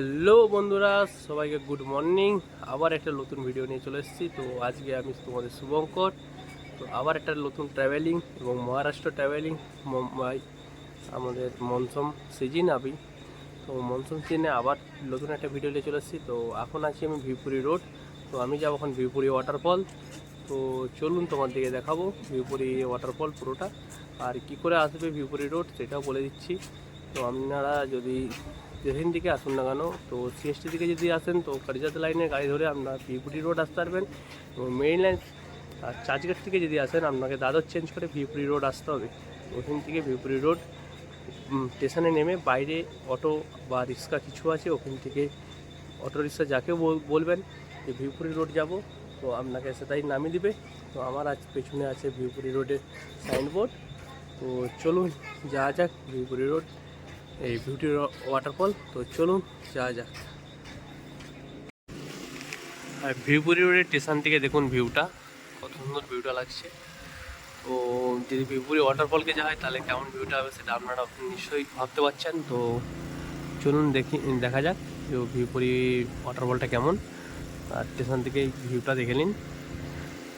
Hello বন্ধুরা, সবাইকে good morning. আবার একটা নতুন ভিডিও নিয়ে চলে এসেছি। তো আজকে আমি তোমাদের শুভঙ্কর। তো আবার একটা নতুন ট্রাভেলিং এবং মহারাষ্ট্র ট্রাভেলিং মুম্বাই আমাদের মনসুন সিজন আবি। তো মনসুন সিজনে আবার নতুন একটা ভিডিও নিয়ে চলে এসেছি। তো এখন আছি আমি ভিপুরি রোড। তো আমি যাবো এখন ভিপুরি ওয়াটারফল। তো চলুন তোমার দিকে দেখাবো ভিপুরি ওয়াটারফল পুরোটা, আর কি করে আসবে ভিপুরি রোড সেটাও বলে দিচ্ছি। তো আপনারা যদি যেদিন দিকে আসুন না কেন, তো সিএসটি দিকে যদি আসেন তো কারিজাত লাইনের গাড়ি ধরে আপনারা ভিপুরি রোড আসতে পারবেন, এবং মেইন লাইন আর চার্চগেট থেকে যদি আসেন আপনাকে দাদর চেঞ্জ করে ভিপুরি রোড আসতে হবে। ওখান থেকে ভিপুরি রোড স্টেশনে নেমে বাইরে অটো বা রিক্সা কিছু আছে, ওখান থেকে অটো রিক্সা যাকে বলবেন যে ভিপুরি রোড যাব, তো আপনাকে সেটাই নামিয়ে দিবে। তো আমার আজ পেছনে আছে ভিপুরি রোডের সাইনবোর্ড। তো চলুন যাওয়া যাক ভিপুরি রোড, এই বিউটি ওয়াটারফল। তো চলুন যাওয়া যাক। আর ভিপুরি রোডের স্টেশন থেকে দেখুন ভিউটা, কত সুন্দর ভিউটা লাগছে। তো যদি ভিপুরি ওয়াটারফলকে যাওয়া হয় তাহলে কেমন ভিউটা হবে সেটা আপনারা নিশ্চয়ই ভাবতে পারছেন। তো চলুন দেখা যাক যে ভিপুরি ওয়াটারফলটা কেমন, আর স্টেশন থেকে ভিউটা দেখে নিন।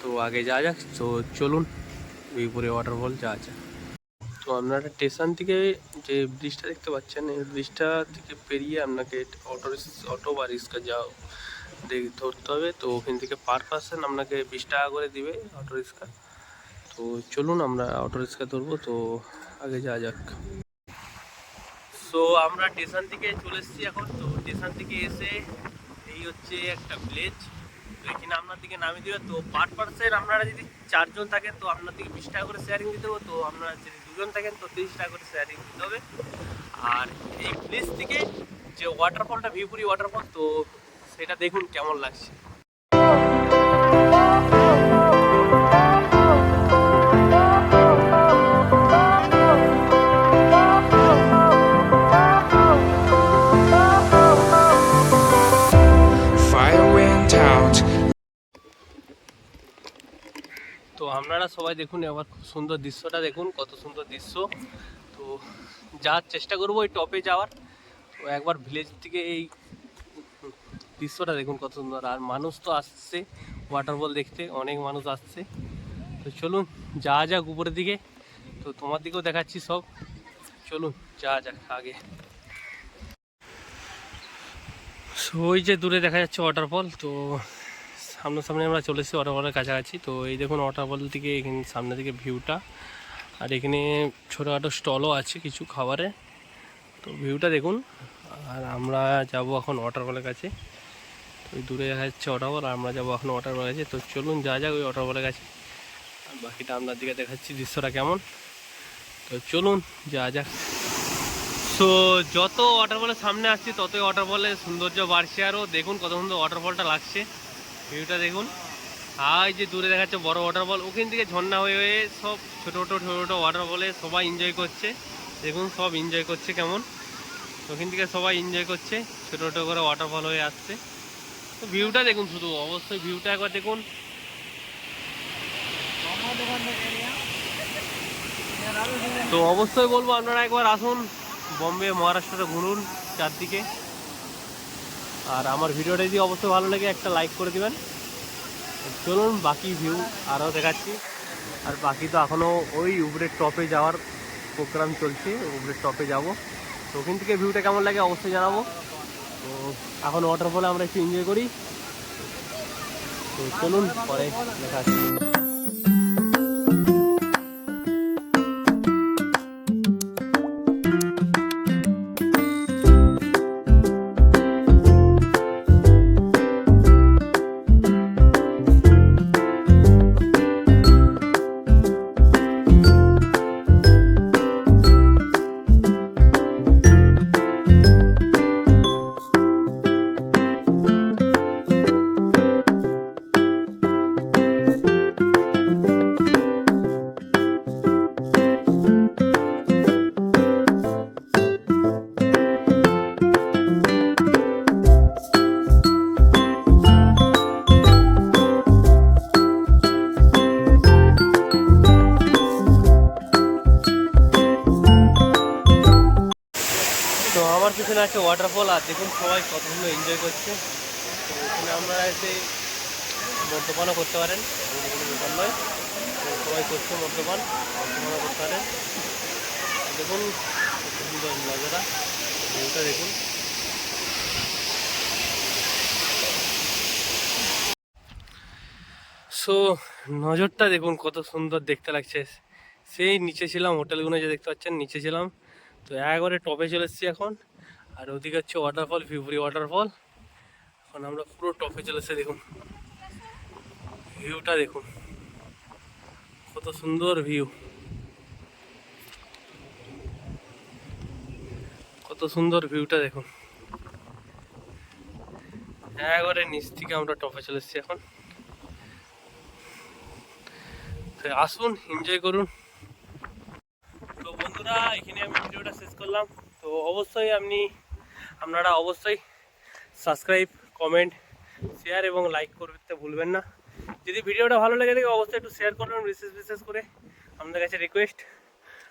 তো আগে যাওয়া যাক, তো চলুন ভিপুরি ওয়াটারফল যাওয়া যাক। তো আপনারা স্টেশন থেকে যে ব্রিজটা দেখতে পাচ্ছেন, এই ব্রিজটা থেকে পেরিয়ে আপনাকে অটো বা রিক্সা ধরতে হবে। তো ওখান থেকে পার পার্সন আপনাকে 20 টাকা করে দিবে অটো রিক্সা। তো চলুন আমরা অটো রিক্সা ধরবো। তো আগে যাওয়া যাক। সো আমরা স্টেশন থেকে চলে এসেছি এখন। তো স্টেশন থেকে এসে এই হচ্ছে একটা ভিলেজ, তো এখানে আপনার দিকে নামিয়ে দেবে। তো পার পার্সন আপনারা যদি 4 জন থাকেন তো আপনার দিকে 20 টাকা করে শেয়ারিং দিতে হবে। তো আপনারা যদি 2 জন থাকেন তো 30 টাকা করে শেয়ারিং দিতে হবে। আর এই ভিলেজ থেকে যে ওয়াটারফলটা ভিপুরি ওয়াটারফল, তো সেটা দেখুন কেমন লাগছে। তো আপনারা সবাই দেখুন এবার খুব সুন্দর দৃশ্যটা দেখুন, কত সুন্দর দৃশ্য। তো যাওয়ার চেষ্টা করবো এই টপে যাওয়ার। তো একবার ভিলেজ থেকে এই দৃশ্যটা দেখুন কত সুন্দর। আর মানুষ তো আসছে ওয়াটারফল দেখতে, অনেক মানুষ আসছে। তো চলুন যাওয়া যাক উপরের দিকে। তো তোমার দিকেও দেখাচ্ছি সব, চলুন যাওয়া যাক আগে। সো ওই যে দূরে দেখা যাচ্ছে ওয়াটারফল। তো সামনাসামনি আমরা চলে এসেছি ওয়াটারফলের কাছাকাছি। তো এই দেখুন ওয়াটারফল থেকে এখানে সামনে থেকে ভিউটা, আর এখানে ছোটোখাটো স্টলও আছে কিছু খাবারে। তো ভিউটা দেখুন। আর আমরা যাব এখন ওয়াটারফলের কাছে। তো ওই দূরে দেখা যাচ্ছে ওয়াটারফল, আর আমরা যাবো এখন ওয়াটারফলের কাছে। তো চলুন যাওয়া যাক ওই ওয়াটারফলের কাছে, আর বাকিটা আপনার দিকে দেখাচ্ছি দৃশ্যটা কেমন। তো চলুন যাওয়া যাক। সো যত ওয়াটারফলের সামনে আসছি ততই ওয়াটারফলের সৌন্দর্য বাড়ছে। আরও দেখুন কত সুন্দর ওয়াটারফলটা লাগছে, ভিউটা দেখুন। আর এই যে দূরে দেখাচ্ছে বড় ওয়াটারফল, ওখান থেকে ঝর্ণা হয়ে হয়ে সব ছোটো ছোটো ওয়াটারফলে সবাই এনজয় করছে। দেখুন সব এনজয় করছে কেমন, ওখান থেকে সবাই এনজয় করছে, ছোটো ছোটো করে ওয়াটারফল হয়ে আসছে। তো ভিউটা দেখুন, শুধু অবশ্যই ভিউটা একবার দেখুন। তো অবশ্যই বলবো আপনারা একবার আসুন বম্বে মহারাষ্ট্রে, ঘুরুন চারদিকে। আর আমার ভিডিওটা যদি অবশ্যই ভালো লাগে একটা লাইক করে দিবেন। চলুন বাকি ভিউ আরও দেখাচ্ছি। আর বাকি তো এখনও ওই উপরের টপে যাওয়ার প্রোগ্রাম চলছে, উপরের টপে যাব। তো ওখান থেকে ভিউটা কেমন লাগে অবশ্যই জানাবো। তো এখন ওয়াটারফলে আমরা একটু এনজয় করি। তো চলুন পরে দেখা যাচ্ছে। আমার পিছনে আছে ওয়াটারফল, আর দেখুন সবাই কত সুন্দর এনজয় করছে। তো এখানে আমরা এসে মদ্যপানও করতে পারেন, কোনো ব্যাপার নয়। তো সবাই করছে মদ্যপানও করতে পারেন। দেখুন কত সুন্দর নজারা, ভিউটা দেখুন। সো নজরটা দেখুন কত সুন্দর দেখতে লাগছে। সেই নিচে ছিলাম, হোটেলগুলো যে দেখতে পাচ্ছেন নিচে ছিলাম, তো একবারে টপে চলে এসেছি এখন। আর ওদিকে হচ্ছে ওয়াটারফল, ভিউপুরি ওয়াটারফল। এখন আমরা পুরো টপে চলে এসেছি, দেখুন ভিউটা দেখুন কত সুন্দর ভিউ, কত সুন্দর ভিউটা দেখুন। একবারে নিচ থেকে আমরা টপে চলে এসেছি এখন। তো আসুন এনজয় করুন। তো বন্ধুরা, এখানে আমি ভিডিওটা শেষ করলাম। তো অবশ্যই আপনারা অবশ্যই সাবস্ক্রাইব, কমেন্ট, শেয়ার এবং লাইক করতে ভুলবেন না। যদি ভিডিওটা ভালো লেগে থাকে অবশ্যই একটু শেয়ার করবেন, বিশেষ করে আপনাদের কাছে রিকোয়েস্ট।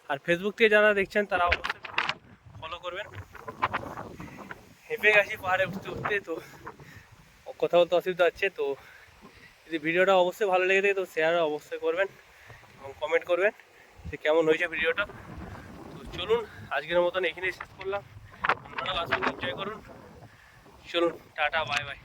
আর ফেসবুক থেকে যারা দেখছেন তারা অবশ্যই ফলো করবেন। হেঁপে গেছি পাহাড়ে উঠতে উঠতে, তো কথা বলতে অসুবিধা হচ্ছে। তো যদি ভিডিওটা অবশ্যই ভালো লেগে থাকে তো শেয়ার অবশ্যই করবেন এবং কমেন্ট করবেন যে কেমন হয়েছে ভিডিওটা। তো চলুন আজকের মতন এখানেই শেষ করলাম। আপনারা আসুন, এনজয় করুন। চলুন, টাটা, বাই বাই।